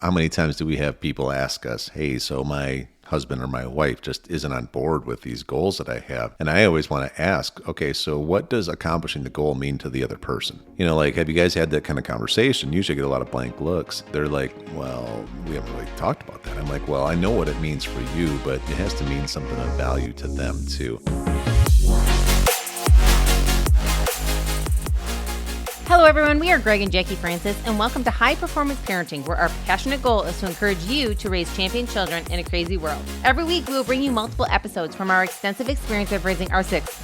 How many times do we have people ask us, hey, so my husband or my wife just isn't on board with these goals that I have? And I always want to ask, okay, so what does accomplishing the goal mean to the other person? Like, have you guys had that kind of conversation? Usually I get a lot of blank looks. They're like, well, we haven't really talked about that. I'm like, well, I know what it means for you, but it has to mean something of value to them too. Hello, everyone. We are Greg and Jacquie Francis, and welcome to High Performance Parenting, where our passionate goal is to encourage you to raise champion children in a crazy world. Every week, we will bring you multiple episodes from our extensive experience of raising our six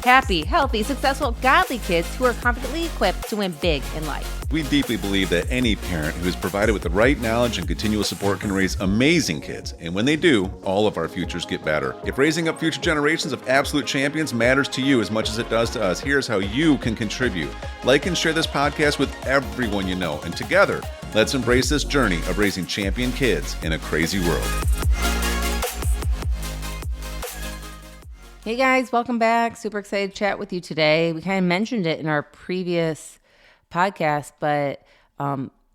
happy, healthy, successful, godly kids who are confidently equipped to win big in life. We deeply believe that any parent who is provided with the right knowledge and continual support can raise amazing kids. And when they do, all of our futures get better. If raising up future generations of absolute champions matters to you as much as it does to us, here's how you can contribute. Like and share this podcast with everyone you know. And together, let's embrace this journey of raising champion kids in a crazy world. Hey guys, welcome back. Super excited to chat with you today. We kind of mentioned it in our previous podcast, but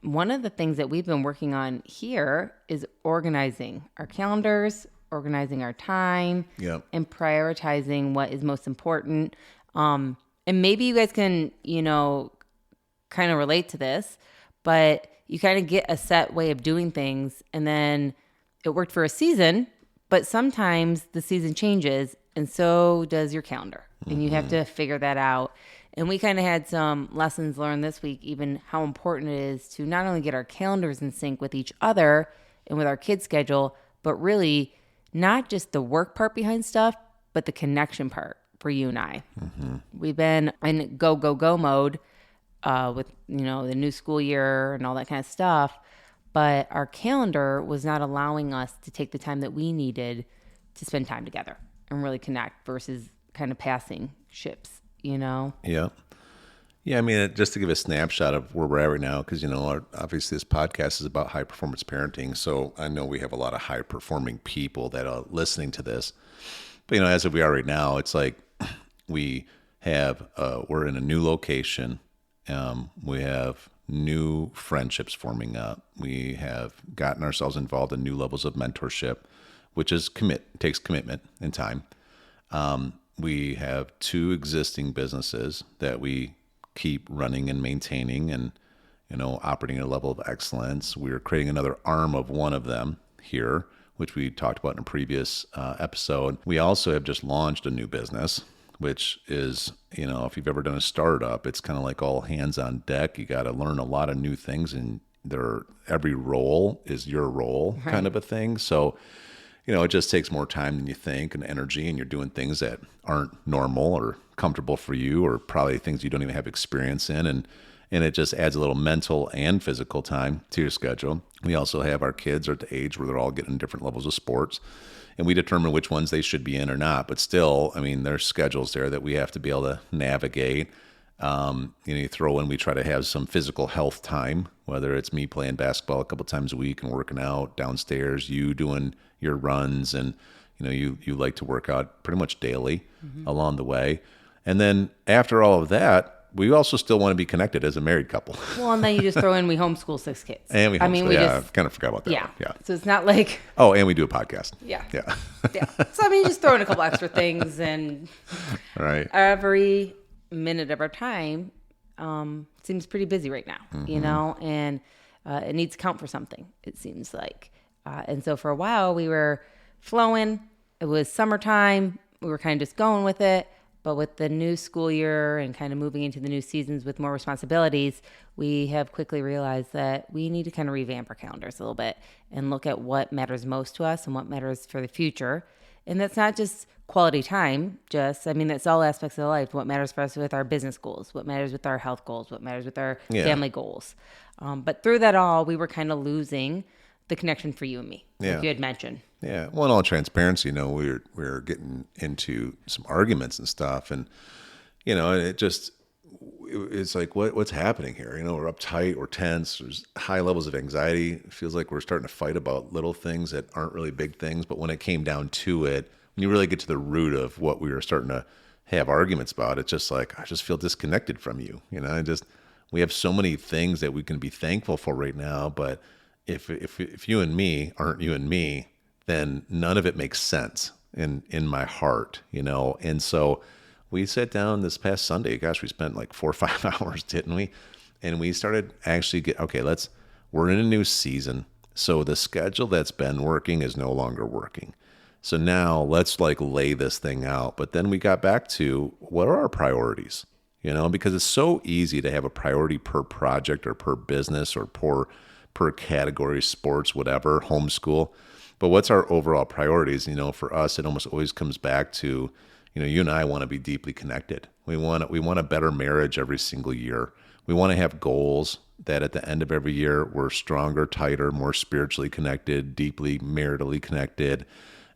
one of the things that we've been working on here is organizing our calendars, organizing our time, and prioritizing what is most important. And maybe you guys can, kind of relate to this, but you kind of get a set way of doing things, and then it worked for a season, but sometimes the season changes, and so does your calendar, and you have to figure that out. And we kind of had some lessons learned this week, even how important it is to not only get our calendars in sync with each other and with our kids' schedule, but really not just the work part behind stuff, but the connection part for you and I. We've been in go mode with, the new school year and all that kind of stuff, but our calendar was not allowing us to take the time that we needed to spend time together and really connect versus kind of passing ships, Yeah. Yeah, I mean, just to give a snapshot of where we're at right now, because, obviously this podcast is about high-performance parenting, so I know we have a lot of high-performing people that are listening to this. But, as of we are right now, it's like we're in a new location. We have new friendships forming up. We have gotten ourselves involved in new levels of mentorship, which is takes commitment and time. We have two existing businesses that we keep running and maintaining and, operating at a level of excellence. We're creating another arm of one of them here, which we talked about in a previous episode. We also have just launched a new business, which is, if you've ever done a startup, it's kind of like all hands on deck. You got to learn a lot of new things, and every role is your role kind of a thing. So, it just takes more time than you think and energy, and you're doing things that aren't normal or comfortable for you, or probably things you don't even have experience in. And it just adds a little mental and physical time to your schedule. We also have our kids are at the age where they're all getting different levels of sports, and we determine which ones they should be in or not. But still, there's schedules there that we have to be able to navigate. You throw in, we try to have some physical health time, whether it's me playing basketball a couple times a week and working out downstairs, you doing your runs, and you like to work out pretty much daily along the way. And then after all of that, we also still want to be connected as a married couple. Well, and then you just throw in, we homeschool 6 kids. And we homeschool, I kind of forgot about that. Yeah. Yeah. So it's not like... Oh, and we do a podcast. Yeah. Yeah. Yeah. So, you just throw in a couple extra things, and right. Every minute of our time seems pretty busy right now, and it needs to count for something, it seems like. And so for a while we were flowing. It was summertime. We were kind of just going with it. But with the new school year and kind of moving into the new seasons with more responsibilities, we have quickly realized that we need to kind of revamp our calendars a little bit and look at what matters most to us and what matters for the future. And that's not just quality time, that's all aspects of life. What matters for us with our business goals, what matters with our health goals, what matters with our family goals. But through that all, we were kind of losing the connection for you and me, like you had mentioned. Yeah. Well, in all transparency, we were getting into some arguments and stuff, and it's like, what's happening here? We're uptight, we're tense, there's high levels of anxiety. It feels like we're starting to fight about little things that aren't really big things. But when it came down to it, when you really get to the root of what we were starting to have arguments about, it's just like, I just feel disconnected from you. We have so many things that we can be thankful for right now, but if you and me aren't you and me, then none of it makes sense in my heart, you know. And so we sat down this past Sunday. Gosh, we spent like 4 or 5 hours, didn't we? And we started actually we're in a new season. So the schedule that's been working is no longer working. So now let's like lay this thing out. But then we got back to what are our priorities? You know, because it's so easy to have a priority per project or per business or per category, sports, whatever, homeschool. But what's our overall priorities? You know, for us, it almost always comes back to, you know, you and I want to be deeply connected. We want a better marriage every single year. We want to have goals that at the end of every year, we're stronger, tighter, more spiritually connected, deeply maritally connected.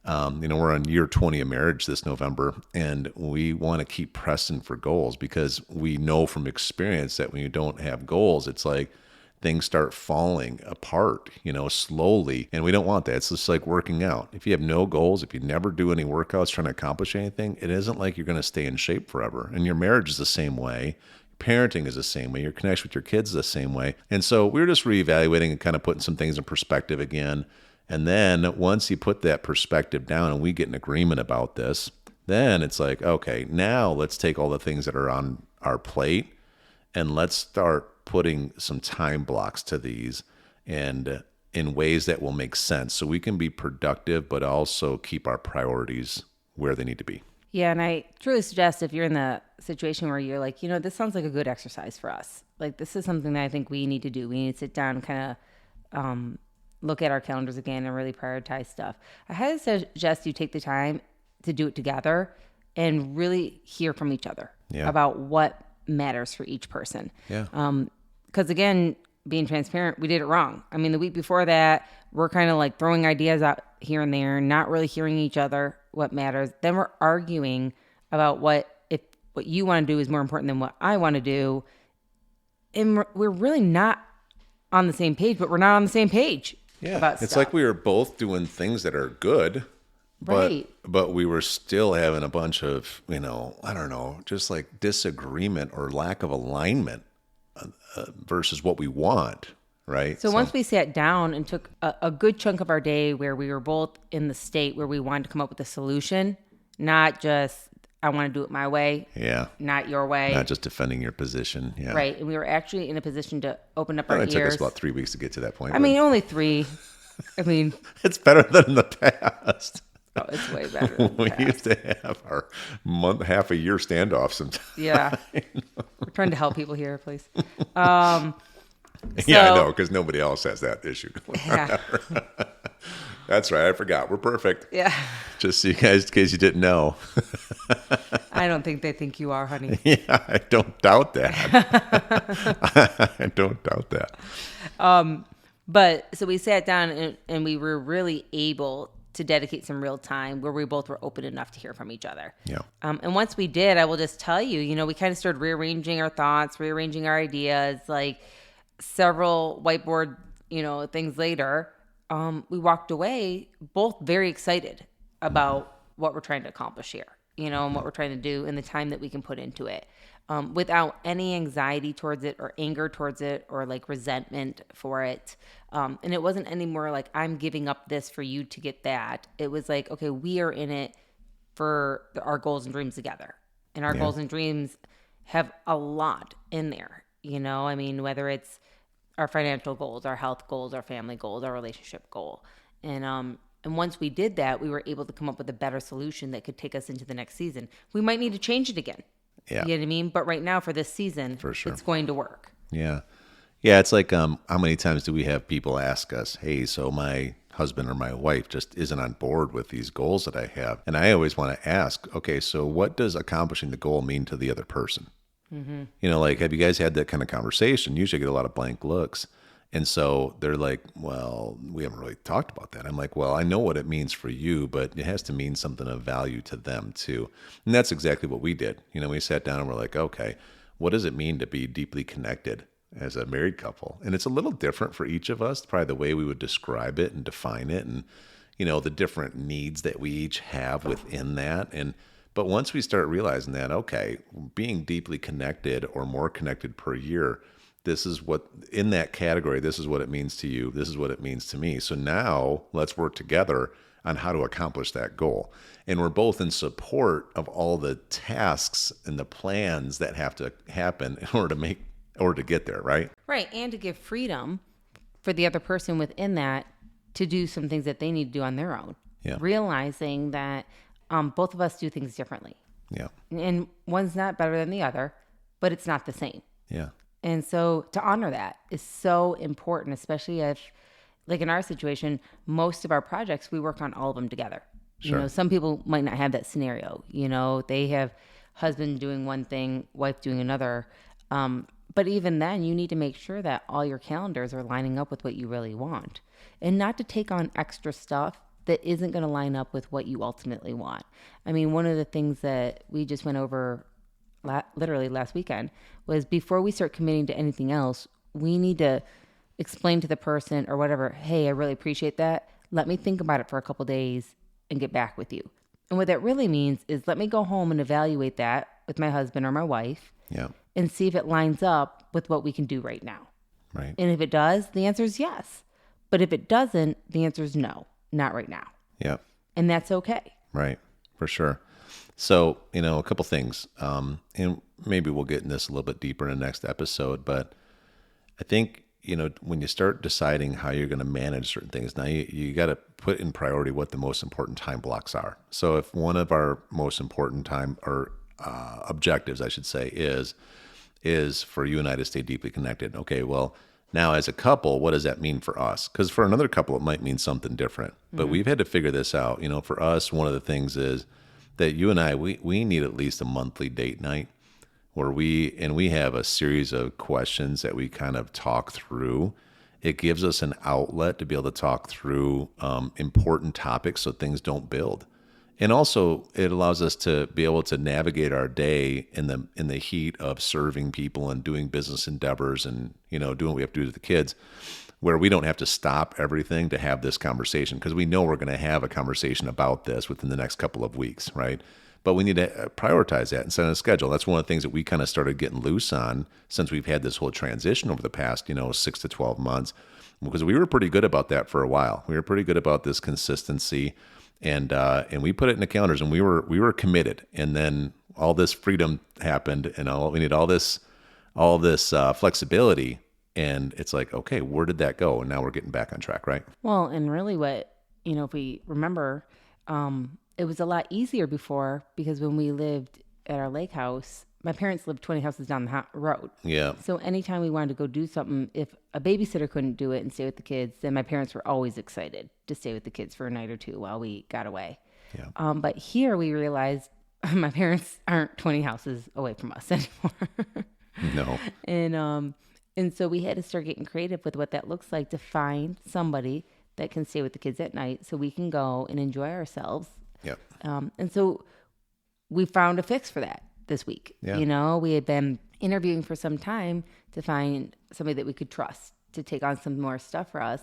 You know, we're on year 20 of marriage this November, and we want to keep pressing for goals because we know from experience that when you don't have goals, it's like things start falling apart, you know, slowly. And we don't want that. It's just like working out. If you have no goals, if you never do any workouts trying to accomplish anything, it isn't like you're going to stay in shape forever. And your marriage is the same way. Parenting is the same way. Your connection with your kids is the same way. And so we were just reevaluating and kind of putting some things in perspective again. And then once you put that perspective down and we get an agreement about this, then it's like, okay, now let's take all the things that are on our plate and let's start putting some time blocks to these and in ways that will make sense so we can be productive, but also keep our priorities where they need to be. Yeah, and I truly suggest if you're in the situation where you're like, you know, this sounds like a good exercise for us. Like, this is something that I think we need to do. We need to sit down and kind of look at our calendars again and really prioritize stuff. I highly suggest you take the time to do it together and really hear from each other about what matters for each person. Yeah. Because again, being transparent, we did it wrong. I mean, the week before that, we're kind of like throwing ideas out here and there, not really hearing each other, what matters. Then we're arguing about what you want to do is more important than what I want to do. And we're really not on the same page, but we're not on the same page about stuff. It's like we were both doing things that are good, right? But we were still having a bunch of, you know, I don't know, just like disagreement or lack of alignment versus what we want, right? So once we sat down and took a good chunk of our day where we were both in the state where we wanted to come up with a solution, not just, I want to do it my way, not your way. Not just defending your position, Right, and we were actually in a position to open up our ears. It took us about 3 weeks to get to that point. I mean, only 3. I mean, it's better than in the past. Oh, it's way better than the We past. used to have our half a year standoff sometimes. Yeah. We're trying to help people here, please. Yeah, I know, because nobody else has that issue. Yeah. That's right. I forgot. We're perfect. Yeah. Just so you guys, in case you didn't know. I don't think they think you are, honey. Yeah, I don't doubt that. I don't doubt that. But so we sat down and we were really able to dedicate some real time where we both were open enough to hear from each other. Yeah. And once we did, I will just tell you, you know, we kind of started rearranging our thoughts, rearranging our ideas, like several whiteboard, you know, things later. We walked away both very excited about what we're trying to accomplish here, you know, and what we're trying to do and the time that we can put into it, without any anxiety towards it or anger towards it or like resentment for it. And it wasn't anymore like, I'm giving up this for you to get that. It was like, okay, we are in it for our goals and dreams together. And our goals and dreams have a lot in there, you know, I mean, whether it's our financial goals, our health goals, our family goals, our relationship goal. And once we did that, we were able to come up with a better solution that could take us into the next season. We might need to change it again. Yeah. You know what I mean? But right now for this season, For sure. it's going to work. Yeah. Yeah. It's like, how many times do we have people ask us, hey, so my husband or my wife just isn't on board with these goals that I have. And I always want to ask, okay, so what does accomplishing the goal mean to the other person? Mm-hmm. You know, like, have you guys had that kind of conversation? Usually I get a lot of blank looks. And so they're like, well, we haven't really talked about that. I'm like, well, I know what it means for you, but it has to mean something of value to them too. And that's exactly what we did. You know, we sat down and we're like, okay, what does it mean to be deeply connected as a married couple? And it's a little different for each of us, probably the way we would describe it and define it, and, you know, the different needs that we each have within that. But once we start realizing that, okay, being deeply connected or more connected per year this is what, in that category, this is what it means to you. This is what it means to me. So now let's work together on how to accomplish that goal. And we're both in support of all the tasks and the plans that have to happen in order to get there, right? Right. And to give freedom for the other person within that to do some things that they need to do on their own. Yeah. Realizing that both of us do things differently. Yeah. And one's not better than the other, but it's not the same. Yeah. And so to honor that is so important, especially if, like in our situation, most of our projects, we work on all of them together. Sure. You know, some people might not have that scenario. You know, they have husband doing one thing, wife doing another. But even then, you need to make sure that all your calendars are lining up with what you really want, and not to take on extra stuff that isn't going to line up with what you ultimately want. I mean, one of the things that we just went over literally last weekend was, before we start committing to anything else, we need to explain to the person or whatever, hey, I really appreciate that. Let me think about it for a couple days and get back with you. And what that really means is, let me go home and evaluate that with my husband or my wife. Yeah. And see if it lines up with what we can do right now. Right. And if it does, the answer is yes. But if it doesn't, the answer is no, not right now. Yeah. And that's okay. Right. For sure. So, a couple things, and maybe we'll get in this a little bit deeper in the next episode, but I think, when you start deciding how you're going to manage certain things, now you got to put in priority what the most important time blocks are. So if one of our most important time or objectives, I should say, is for you and I to stay deeply connected. Okay, well, now as a couple, what does that mean for us? Because for another couple, it might mean something different. But we've had to figure this out. For us, one of the things is that you and I, we need at least a monthly date night where we have a series of questions that we kind of talk through. It gives us an outlet to be able to talk through important topics so things don't build. And also, it allows us to be able to navigate our day in the heat of serving people and doing business endeavors and, doing what we have to do to the kids, where we don't have to stop everything to have this conversation, because we know we're going to have a conversation about this within the next couple of weeks, right? But we need to prioritize that and set a schedule. That's one of the things that we kind of started getting loose on since we've had this whole transition over the past, 6 to 12 months, because we were pretty good about that for a while. We were pretty good about this consistency. And we put it in the calendars, and we were committed. And then all this freedom happened, and we need all this flexibility. And it's like, okay, where did that go? And now we're getting back on track, right? Well, and really, what if we remember, it was a lot easier before, because when we lived at our lake house, my parents lived 20 houses down the road. Yeah. So anytime we wanted to go do something, if a babysitter couldn't do it and stay with the kids, then my parents were always excited to stay with the kids for a night or two while we got away. Yeah. But here we realized my parents aren't 20 houses away from us anymore. No. And so we had to start getting creative with what that looks like, to find somebody that can stay with the kids at night so we can go and enjoy ourselves. Yep. And so we found a fix for that this week. Yeah. We had been interviewing for some time to find somebody that we could trust to take on some more stuff for us.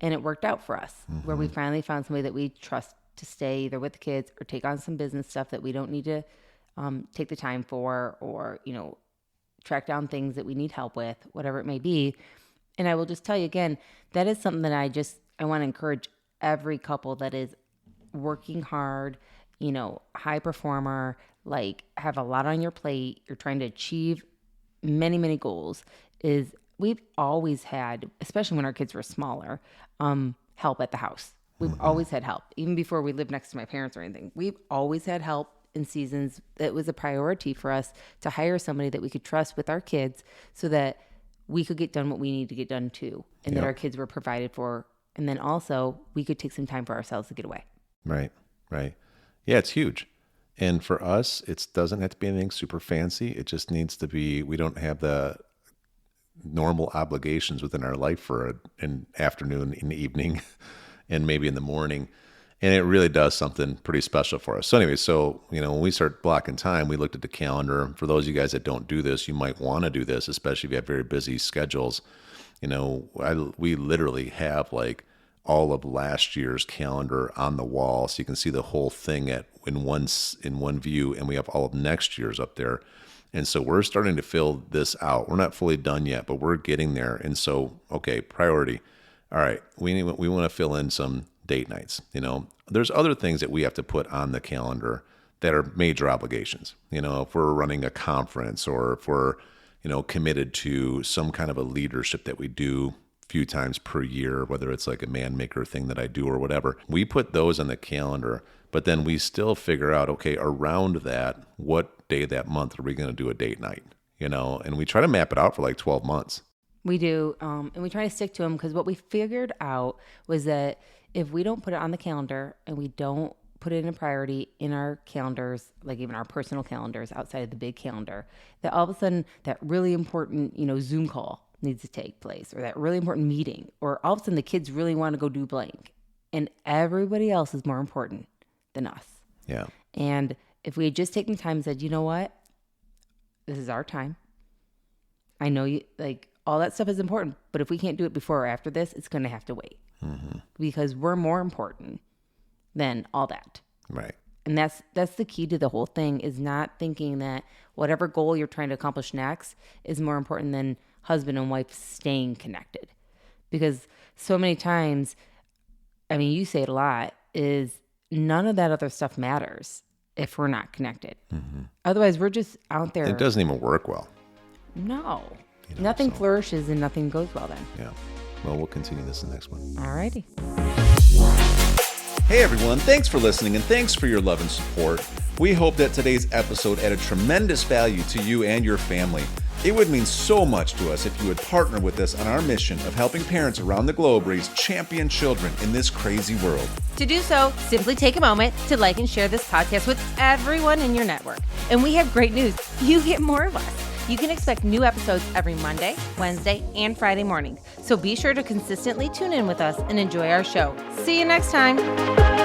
And it worked out for us, where we finally found somebody that we trust to stay either with the kids or take on some business stuff that we don't need to take the time for, or, track down things that we need help with, whatever it may be. And I will just tell you again, that is something that I want to encourage every couple that is working hard, high performer, like have a lot on your plate, you're trying to achieve many, many goals, is we've always had, especially when our kids were smaller, help at the house. We've always had help. Even before we lived next to my parents or anything, we've always had help in seasons. It was a priority for us to hire somebody that we could trust with our kids so that we could get done what we need to get done too, and that our kids were provided for. And then also we could take some time for ourselves to get away. Right. Right. Yeah, it's huge. And for us, it doesn't have to be anything super fancy. It just needs to be, we don't have the normal obligations within our life for an afternoon, an evening, and maybe in the morning. And it really does something pretty special for us. So anyway, when we start blocking time, we looked at the calendar. For those of you guys that don't do this, you might want to do this, especially if you have very busy schedules. We literally have like all of last year's calendar on the wall, so you can see the whole thing in one view, and we have all of next year's up there. And so we're starting to fill this out. We're not fully done yet, but we're getting there. And so, okay, priority. All right, we want to fill in some date nights. There's other things that we have to put on the calendar that are major obligations. If we're running a conference or if we're, committed to some kind of a leadership that we do a few times per year, whether it's like a man maker thing that I do or whatever, we put those on the calendar, but then we still figure out, okay, around that, what day that month are we going to do a date night? And we try to map it out for like 12 months. We do. And we try to stick to them because what we figured out was that if we don't put it on the calendar and we don't put it in a priority in our calendars, like even our personal calendars outside of the big calendar, that all of a sudden that really important, Zoom call needs to take place, or that really important meeting, or all of a sudden the kids really want to go do blank, and everybody else is more important than us. Yeah. And if we had just taken the time and said, you know what, this is our time. I know you like all that stuff is important, but if we can't do it before or after this, it's going to have to wait because we're more important than all that. Right. And that's the key to the whole thing, is not thinking that whatever goal you're trying to accomplish next is more important than husband and wife staying connected. Because so many times, I mean, you say it a lot, is none of that other stuff matters if we're not connected. Otherwise, we're just out there. It doesn't even work well. No. Nothing flourishes and nothing goes well then. Yeah. Well, we'll continue this in the next one. All righty. Hey everyone, thanks for listening and thanks for your love and support. We hope that today's episode added tremendous value to you and your family. It would mean so much to us if you would partner with us on our mission of helping parents around the globe raise champion children in this crazy world. To do so, simply take a moment to like and share this podcast with everyone in your network. And we have great news. You get more of us. You can expect new episodes every Monday, Wednesday, and Friday mornings. So be sure to consistently tune in with us and enjoy our show. See you next time.